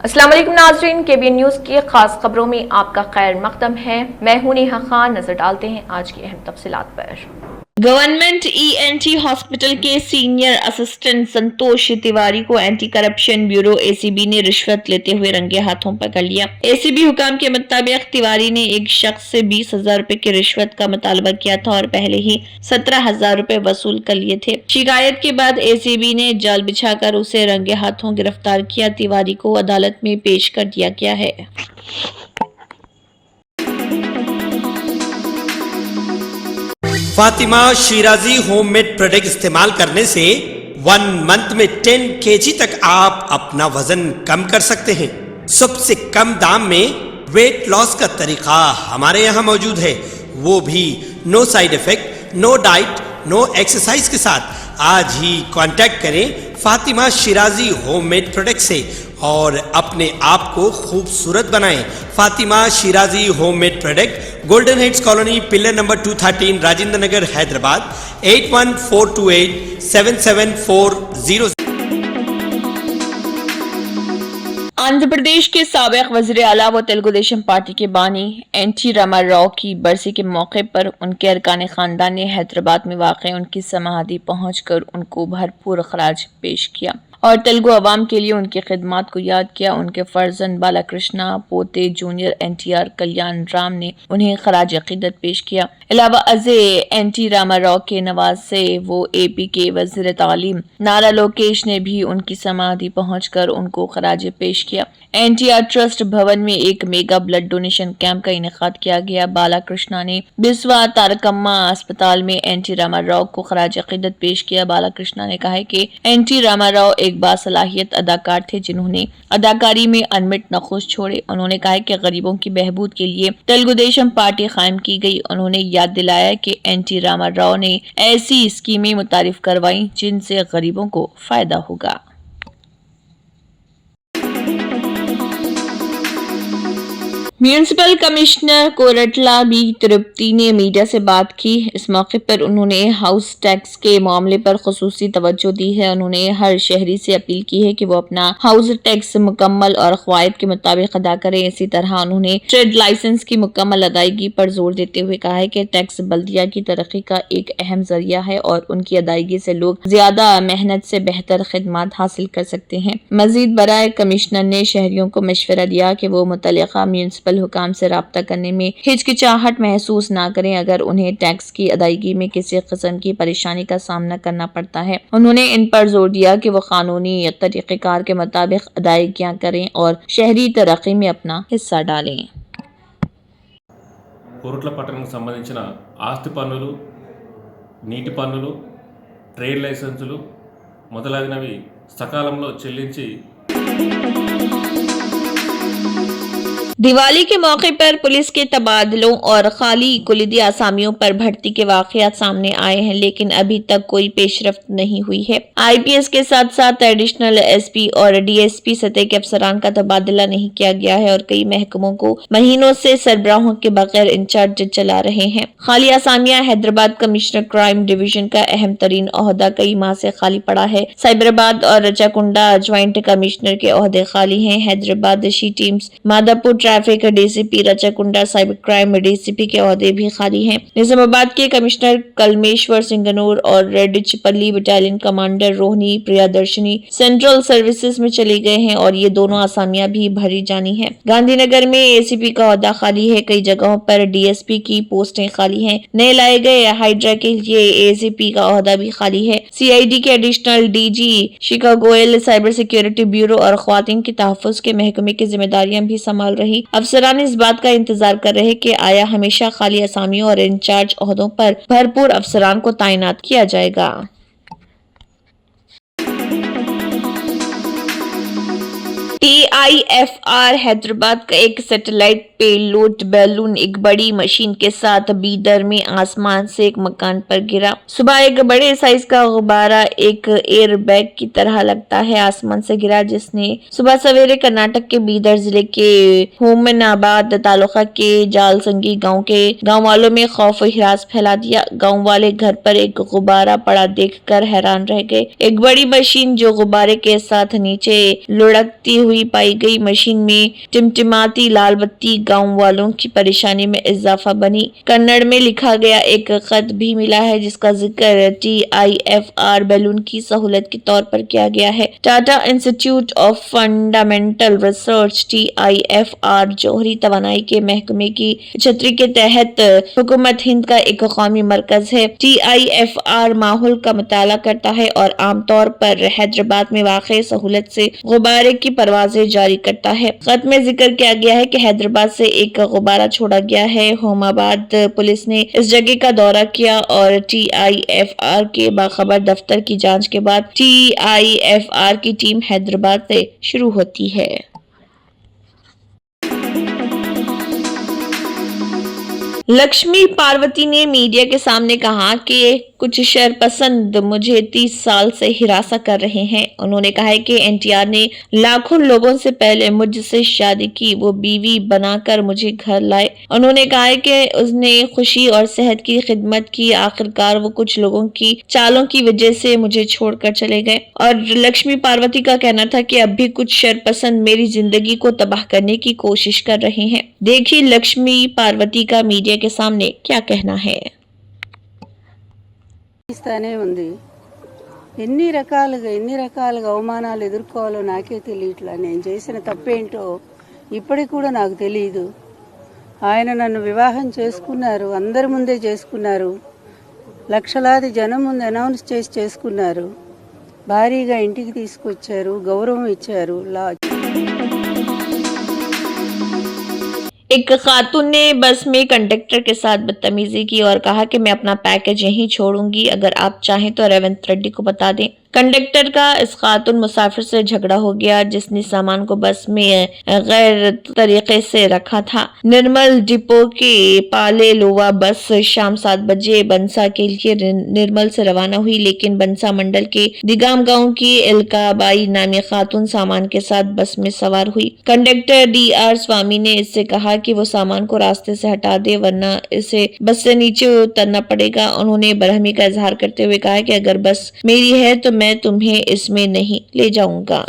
अस्सलाम वालेकुम नाज़रीन, KBN न्यूज़ की खास खबरों में आपका खैर मकदम है। मैं हूं नेहा खान। नजर डालते हैं आज की अहम तफसीलात पर। गवर्नमेंट ENT हॉस्पिटल के सीनियर असिस्टेंट संतोष तिवारी को एंटी करप्शन ब्यूरो ACB ने रिश्वत लेते हुए रंगे हाथों पकड़ लिया। ACB हुकाम के मुताबिक तिवारी ने एक शख्स से 20,000 रुपए की रिश्वत का मुतालबा किया था और पहले ही 17,000 रुपए वसूल कर लिए थे। शिकायत के बाद ACB ने जाल बिछाकर उसे रंगे हाथों गिरफ्तार किया। तिवारी को अदालत में पेश कर दिया गया है। फातिमा शिराजी होममेड प्रोडक्ट इस्तेमाल करने से 1 मंथ में 10 kg तक आप अपना वजन कम कर सकते हैं। सबसे कम दाम में वेट लॉस का तरीका हमारे यहाँ मौजूद है, वो भी no side effect, no diet, no exercise के साथ। आज ही कांटेक्ट करें फातिमा शिराजी होममेड प्रोडक्ट से और अपने आप को खूबसूरत बनाएं। Fatima Shirazi homemade product, golden heads colony, pillar number 213, Rajendra Nagar, Hyderabad 8142877400। Andhra Pradesh के साबिक वज़ीर आला व तेलुगु देशम पार्टी के बानी NT रामाराव की बरसी के मौके पर उनके अरकान खानदान ने हैदराबाद में वाक़ उनकी समाधि पहुंचकर उनको भरपूर खराज पेश किया और तेलुगु अवाम के लिए उनकी खिदमत को याद किया। उनके फर्जंद बालाकृष्णा, पोते जूनियर NTR कल्याण राम ने उन्हें खराज अकीदत पेश किया। अलावा अज़े NT रामाराव के नवाज से वो AP के वज़ीर तालीम नारा लोकेश ने भी उनकी समाधि पहुंचकर उनको खराज पेश किया। NTR ट्रस्ट भवन में एक मेगा ब्लड डोनेशन कैंप का इनेकाद किया गया। बालाकृष्णा ने बिस्वा तारकम्मा अस्पताल में NT रामाराव को खराज अकीदत पेश किया। बालाकृष्णा ने कहा कि NT रामाराव एक बासलाहियत अदाकार थे जिन्होंने अदाकारी में अनमिट नक्श छोड़े। उन्होंने कहा कि गरीबों की बहबूद के लिए तेलुगु देशम पार्टी कायम की गई। उन्होंने याद दिलाया कि NT रामाराव ने ऐसी स्कीमें मुतारिफ करवाई जिनसे गरीबों को फायदा होगा। म्यूनिसिपल कमिश्नर कोरटला बी तृप्ति ने मीडिया से बात की। इस मौके पर उन्होंने हाउस टैक्स के मामले पर खुसूसी तवज्जो दी है। उन्होंने हर शहरी से अपील की है कि वो अपना हाउस टैक्स मुकम्मल और क़वायद के मुताबिक अदा करें। इसी तरह उन्होंने ट्रेड लाइसेंस की मुकम्मल अदायगी पर जोर देते हुए कहा है कि टैक्स बल्दिया की तरक्की का एक अहम जरिया है और उनकी अदायगी से लोग ज्यादा मेहनत से बेहतर खिदमत हासिल कर सकते हैं। मजीद बराए कमिश्नर ने शहरियों को मशवरा दिया कि वो मुतल्लिका म्यूनिसिपल हुकाम से राब्ता करने में हिचकिचाहट महसूस ना करें अगर उन्हें टैक्स की अदायगी में किसी किस्म की परेशानी का सामना करना पड़ता है। उन्होंने इन पर जोर दिया कि वो कानूनी तरीक़ेकार के मुताबिक अदायगियां करें और शहरी तरक्की में अपना हिस्सा डालें। కోరుట్ల పట్టణానికి సంబంధించిన ఆస్తి పన్నులు, నీటి పన్నులు, ట్రేడ్ లైసెన్సులు మొదలైనవి సకాలంలో చెల్లించి दिवाली के मौके पर पुलिस के तबादलों और खाली कुलीदी आसामियों पर भर्ती के वाकयात सामने आए हैं, लेकिन अभी तक कोई पेशरफ्त नहीं हुई है। IPS के साथ साथ एडिशनल SP और DSP सतह के अफसरान का तबादला नहीं किया गया है और कई महकमों को महीनों से सरबराहों के बगैर इंचार्ज चला रहे हैं। खाली आसामियां हैदराबाद कमिश्नर क्राइम डिवीजन का अहम तरीन ओहदा कई माह से खाली पड़ा है। साइबराबाद और रचाकुंडा ज्वाइंट कमिश्नर के ओहदे खाली हैं। Hyderabad she teams, Madhapur traffic DCP, Rachakonda cyber crime DCP के ओहदे भी खाली हैं। निजामाबाद के कमिश्नर कलमेश्वर सिंगनूर और Redichpalli battalion commander Rohini Priyadarshini central services में चले गए हैं और ये दोनों आसामियां भी भरी जानी है। गांधीनगर में ACP का ओहदा खाली है। कई जगहों पर DSP की पोस्टें खाली हैं। नए लाए गए हाइड्रा के लिए ACP का ओहदा भी खाली है। CID के एडिशनल DG शिखा गोयल साइबर सिक्योरिटी ब्यूरो और ख्वातीन के तहफ़्फ़ुज़ के महकमे की जिम्मेदारियां भी संभाल रही। अफसरान इस बात का इंतजार कर रहे कि आया हमेशा खाली असामियों और इंचार्ज ओहदों पर भरपूर अफसरान को तैनात किया जाएगा। TIFR हैदराबाद का एक सैटेलाइट पेलोड बैलून एक बड़ी मशीन के साथ बीदर में आसमान से एक मकान पर गिरा। सुबह एक बड़े साइज का गुब्बारा एक एयर बैग की तरह लगता है आसमान से गिरा, जिसने सुबह सवेरे कर्नाटक के बीदर जिले के होमनाबाद तालुका के जालसंगी गांव के गांव वालों में खौफ और हिरास फैला दिया। गांव वाले घर पर एक गुब्बारा पड़ा देखकर हैरान रह गए। एक बड़ी मशीन जो गुब्बारे के साथ नीचे लुढ़कती हुई पाई गई मशीन में टिमटिमाती लाल बत्ती गांव वालों की परेशानी में इजाफा बनी। कन्नड़ में लिखा गया एक खत भी मिला है जिसका जिक्र TIFR बैलून की सहूलत के तौर पर किया गया है। Tata institute of fundamental research TIFR जौहरी तवानाई के महकमे की छतरी के तहत हुकूमत हिंद का एक कौमी मरकज है। TIFR माहौल का मुताला करता है और आमतौर पर हैदराबाद में वाक़ई सहूलत से गुब्बारे की परवाजें जारी करता है। खत में जिक्र किया गया है कि हैदराबाद से एक गुब्बारा छोड़ा गया है। होमाबाद पुलिस ने इस जगह का दौरा किया और TIFR के बाखबर दफ्तर की जांच के बाद TIFR की टीम हैदराबाद से शुरू होती है। लक्ष्मी पार्वती ने मीडिया के सामने कहा कि कुछ शरपसंद मुझे 30 साल से हिरासा कर रहे हैं। उन्होंने कहा है कि NTR ने लाखों लोगों से पहले मुझसे शादी की, वो बीवी बनाकर मुझे घर लाए। उन्होंने कहा है कि उसने खुशी और सेहत की खिदमत की, आखिरकार वो कुछ लोगों की चालों की वजह से मुझे छोड़कर चले गए। और लक्ष्मी पार्वती का कहना था कि अब भी कुछ शरपसंद मेरी जिंदगी को तबाह करने की कोशिश कर रहे हैं। देखिए लक्ष्मी पार्वती का मीडिया के सामने क्या कहना है। ఇస్తానే ఉంది. ఎన్ని రకాలుగా అవమానాలు ఎదుర్కోవాలో నాకే తెలియట్లా. నేను చేసిన తప్పేంటో ఇప్పటికి కూడా నాకు తెలియదు. ఆయన నన్ను వివాహం చేసుకున్నారు, అందరి ముందే చేసుకున్నారు, లక్షలాది జనం ముందు అనౌన్స్ చేసి చేసుకున్నారు, భారీగా ఇంటికి తీసుకొచ్చారు, గౌరవం ఇచ్చారు. एक खातून ने बस में कंडक्टर के साथ बदतमीजी की और कहा कि मैं अपना पैकेज यहीं छोड़ूंगी, अगर आप चाहें तो रेवंत रेड्डी को बता दें। कंडक्टर का इस खातून मुसाफिर से झगड़ा हो गया जिसने सामान को बस में गैर तरीके से रखा था। निर्मल डिपो के पाले लोवा बस शाम 7 बजे बंसा के लिए निर्मल से रवाना हुई, लेकिन बंसा मंडल के दिगाम गांव की इल्काबाई नामी खातून सामान के साथ बस में सवार हुई। कंडक्टर DR स्वामी ने इससे कहा कि वो सामान को रास्ते से हटा दे वरना इसे बस से नीचे उतरना पड़ेगा। उन्होंने बरहमी का इजहार करते हुए कहा कि अगर बस मेरी है तो मैं तुम्हें इसमें नहीं ले जाऊंगा।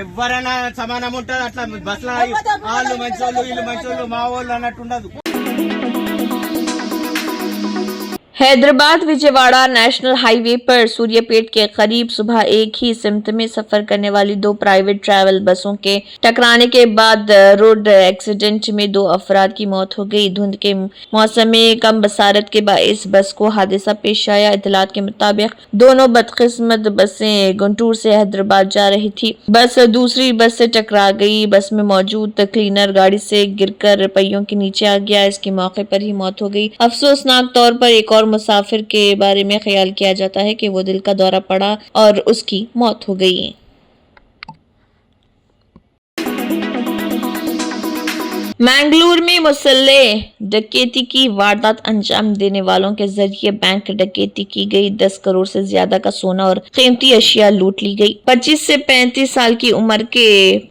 ఎవరైనా సమానం ఉంటుంది అట్లా బస్సులో వాళ్ళు మంచోళ్ళు వీళ్ళు మంచోళ్ళు మా వాళ్ళు అన్నట్టు ఉండదు. हैदराबाद विजयवाड़ा नेशनल हाईवे पर सूर्यपेट के करीब सुबह एक ही सिमत में सफर करने वाली 2 प्राइवेट ट्रैवल बसों के टकराने के बाद रोड एक्सीडेंट में 2 अफराद की मौत हो गई। धुंध के मौसम में कम बसारत के बाइस बस को हादसा पेश आया। इतलात के मुताबिक दोनों बदकिस्मत बसें गुंटूर से हैदराबाद जा रही थी। बस दूसरी बस से टकरा गई। बस में मौजूद क्लीनर गाड़ी से गिरकर पहियों के नीचे आ गया। इसकी मौके पर ही मौत हो गई। अफसोसनाक तौर पर एक और मुसाफिर के बारे में ख्याल किया जाता है कि वो दिल का दौरा पड़ा और उसकी मौत हो गई। मैंगलोर में मुसल्लह डकैती की वारदात अंजाम देने वालों के जरिए बैंक डकैती की गई। 10 करोड़ से ज्यादा का सोना और कीमती अशिया लूट ली गई। 25 से 35 साल की उम्र के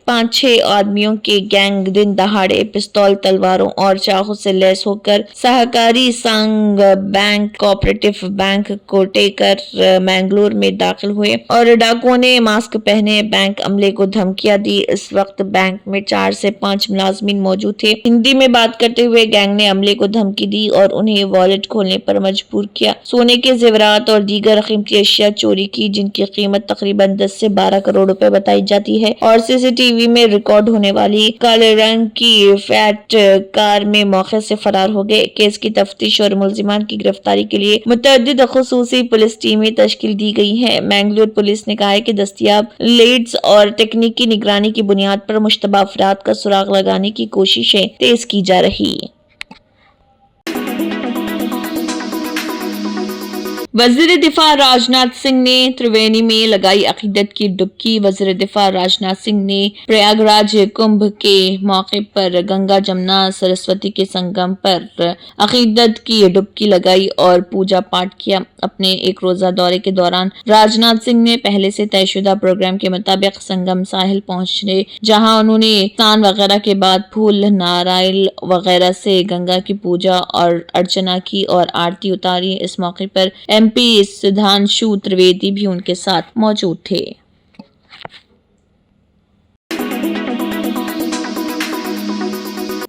5-6 आदमियों के गैंग दिन दहाड़े पिस्तौल, तलवारों और चाकू से लैस होकर सहकारी संघ बैंक कोऑपरेटिव बैंक को टेकर मैंगलोर में दाखिल हुए और डाकुओं ने मास्क पहने बैंक अमले को धमकियां दी। इस वक्त बैंक में 4 से 5 मुलाजमीन मौजूद थे। हिंदी में बात करते हुए गैंग ने अमले को धमकी दी और उन्हें वॉलेट खोलने पर मजबूर किया। सोने के जेवरात और दीगर कीमती अशिया चोरी की जिनकी कीमत तकरीबन 10 से 12 करोड़ रुपए बताई जाती है और CCTV में रिकॉर्ड होने वाली काले रंग की फैट कार में मौके से फरार हो गए। केस की तफ्तीश और मुलजिमान की गिरफ्तारी के लिए मुतअद्दिद खुसूसी पुलिस टीमें तश्कील दी गई है। मैंगलोर पुलिस ने कहा है कि दस्तयाब लीड्स और तकनीकी निगरानी की बुनियाद पर मुश्तबा अफराद का सुराग लगाने की कोशिशें तेज की जा रही। वज़ीर दिफा राजनाथ सिंह ने त्रिवेणी में लगाई अकीदत की डुबकी। वज़ीर दिफा राजनाथ सिंह ने प्रयागराज कुंभ के मौके पर गंगा जमुना सरस्वती के संगम पर अकीदत की डुबकी लगाई और पूजा पाठ किया। अपने एक रोजा दौरे के दौरान राजनाथ सिंह ने पहले से तयशुदा प्रोग्राम के मुताबिक संगम साहिल पहुंचे, जहां उन्होंने स्नान वगैरह के बाद फूल नारियल वगैरह से गंगा की पूजा और अर्चना की और आरती उतारी। इस मौके पर MP सुधांशु त्रिवेदी भी उनके साथ मौजूद थे।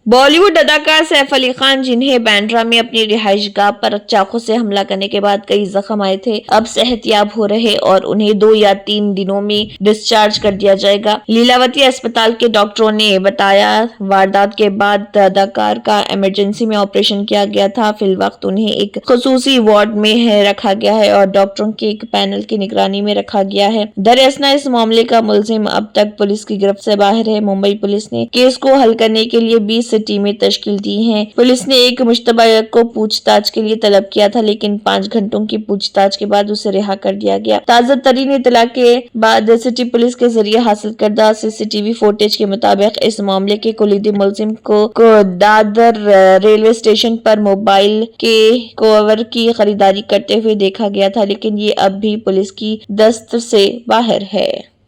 बॉलीवुड अदाकार सैफ अली खान, जिन्हें बांद्रा में अपनी रिहाइशगाह पर चाकू से हमला करने के बाद कई जख्म आए थे, अब सेहतयाब हो रहे और उन्हें 2 या 3 दिनों में डिस्चार्ज कर दिया जाएगा। लीलावती अस्पताल के डॉक्टरों ने बताया, वारदात के बाद अदाकार का इमरजेंसी में ऑपरेशन किया गया था। फिलवक्त उन्हें एक खुसूसी वार्ड में रखा गया है और डॉक्टरों के एक पैनल की निगरानी में रखा गया है। दरअसल इस मामले का मुलजिम अब तक पुलिस की गिरफ्त से बाहर है। मुंबई पुलिस ने केस को हल करने के लिए 20 टीमें तश्कील दी हैं। पुलिस ने एक मुश्तबा को पूछताछ के लिए तलब किया था, लेकिन 5 घंटों की पूछताछ के बाद उसे रिहा कर दिया गया। ताजा तरीन इत्तला के बाद सिटी पुलिस के जरिए हासिल करदा CCTV फुटेज के मुताबिक इस मामले के कुलीदी मुलजिम को दादर रेलवे स्टेशन पर मोबाइल के कवर की खरीदारी करते हुए देखा गया था, लेकिन ये अब भी पुलिस की दस्त से बाहर है।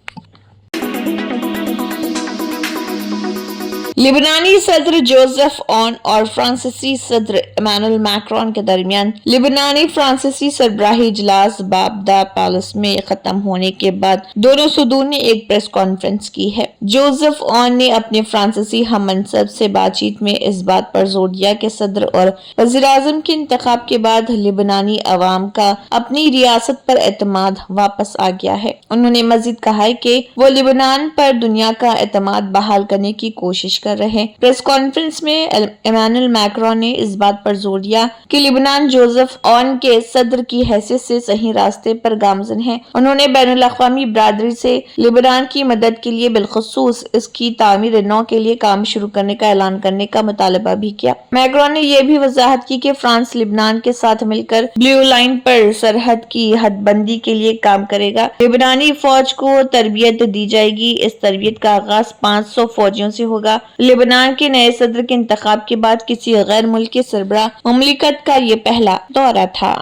लिबनानी सदर जोसेफ ऑन और फ्रांसीसी सदर इमानुएल मैक्रोन के दरमियान लिबनानी फ्रांसीसी सरबराही इजलास बाबदा पैलेस में खत्म होने के बाद दोनों सदूर ने एक प्रेस कॉन्फ्रेंस की है। जोसेफ ऑन ने अपने फ्रांसीसी हम मनसब से बातचीत में इस बात पर जोर दिया कि सदर और वज़ीर आज़म के इंतखाब के बाद लिबनानी अवाम का अपनी रियासत पर एतमाद वापस आ गया है। उन्होंने मजीद कहा है कि वो लिबनान पर दुनिया का एतमाद बहाल करने की कोशिश कर रहे। प्रेस कॉन्फ्रेंस में इमानुएल मैक्रोन ने इस बात पर जोर दिया कि लिबनान जोसेफ ऑन के सदर की हैसियत से सही रास्ते पर गामजन है। उन्होंने बैनुल अक़वामी बरादरी से लिबनान की मदद के लिए बिलखुसूस इसकी तामीर नौ के लिए काम शुरू करने का ऐलान करने का मुतालबा भी किया। मैक्रोन ने यह भी वजाहत की कि फ्रांस लिबनान के साथ मिलकर ब्लू लाइन पर सरहद की हदबंदी के लिए काम करेगा। लिबनानी फौज को तरबियत दी जाएगी। इस तरबियत का आगाज 500 फौजियों से होगा। लिबनान के नए सदर के इंतखाब के बाद किसी गैर मुल्की सरबराह मुमलिकत का ये पहला दौरा था।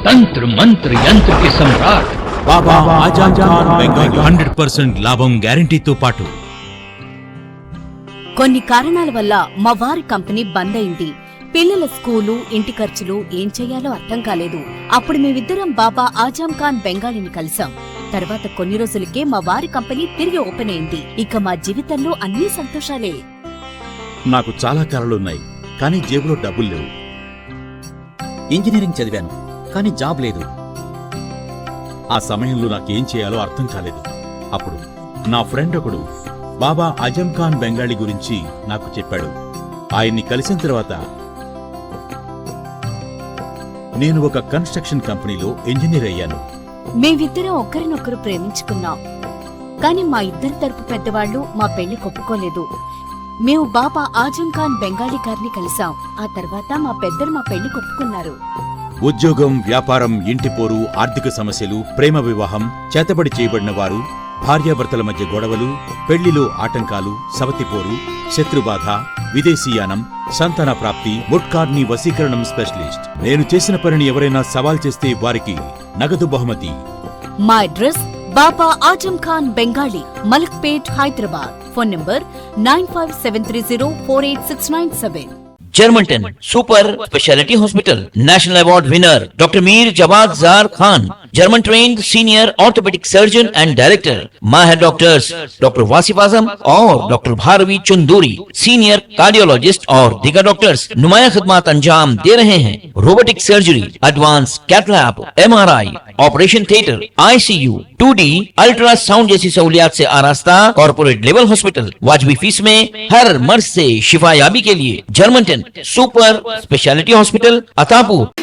तंत्र मंत्र यंत्र के सम्राट బాబా ఆజం ఖాన్ బెంగాలీ 100% లాభం గ్యారంటీతో పాటు కొన్ని కారణాల వల్ల మా వారి కంపెనీ బంద్ అయింది. పిల్లల స్కూలు, ఇంటి ఖర్చులు ఏం చెయ్యాలో అర్థం కాలేదు. అప్పుడు మేమిద్దరం బాబా ఆజం ఖాన్ బెంగాలీని కలిసాం. తర్వాత కొన్ని రోజులకే మా వారి కంపెనీ తిరిగి ఓపెన్ అయింది. ఇక మా జీవితంలో అన్ని సంతోషాలే. నాకు చాలా కలలున్నాయి, కానీ జేబులో డబ్బులు లేవు. ఇంజనీరింగ్ చదివాను, కానీ జాబ్ లేదు. ఆ సమయంలో నాకేం చేయాలో అర్థం కాలేదు. అప్పుడు నా ఫ్రెండ్ ఒకడు బాబా ఆజం ఖాన్ బెంగాలీ గురించి నాకు చెప్పాడు. ఆయన్ని కలిసిన తర్వాత నేను ఒక కన్స్ట్రక్షన్ కంపెనీలో ఇంజనీర్ అయ్యాను. మేమిద్దరం ఒకరినొకరు ప్రేమించుకున్నాం. కాని మా ఇద్దరి తరపు పెద్దవాళ్లు మా పెళ్లి ఒప్పుకోలేదు. మేము బాబా ఆజం ఖాన్ బెంగాలీ గారిని కలిసాం. ఆ తర్వాత మా పెద్దలు మా పెళ్లి ఒప్పుకున్నారు. ఉద్యోగం, వ్యాపారం, ఇంటి పోరు, ఆర్థిక సమస్యలు, ప్రేమ వివాహం, చేతబడి చేయబడిన వారు, భార్యాభర్తల మధ్య గొడవలు, పెళ్లిలో ఆటంకాలు, సవతిపోరు, శత్రుబాధ, విదేశీయానం, సంతాన ప్రాప్తి, ముట్కార్ని వశీకరణం స్పెషలిస్ట్. నేను చేసిన పనిని ఎవరైనా సవాల్ చేస్తే వారికి నగదు బహుమతి. మా address Baba Azam Khan Bengali, Malakpet, Hyderabad. Phone number 9573048697. Germanten super speciality hospital, national award winner doctor Mir Jawad Zar Khan, German trained senior orthopaedic surgeon and director, माहिर डॉक्टर्स डॉक्टर वासिफ आजम और doctor Bharavi Chanduri, senior cardiologist और दीगर डॉक्टर्स नुमाया खिदमत अंजाम दे रहे हैं। Robotic surgery, advance cath lab, MRI, operation theatre, ICU, 2D ultrasound जैसी सहूलियात से आरास्ता कॉर्पोरेट लेवल हॉस्पिटल। वाजबी फीस में हर मर्ज से शिफायाबी के लिए Germanton super speciality hospital, Attapur.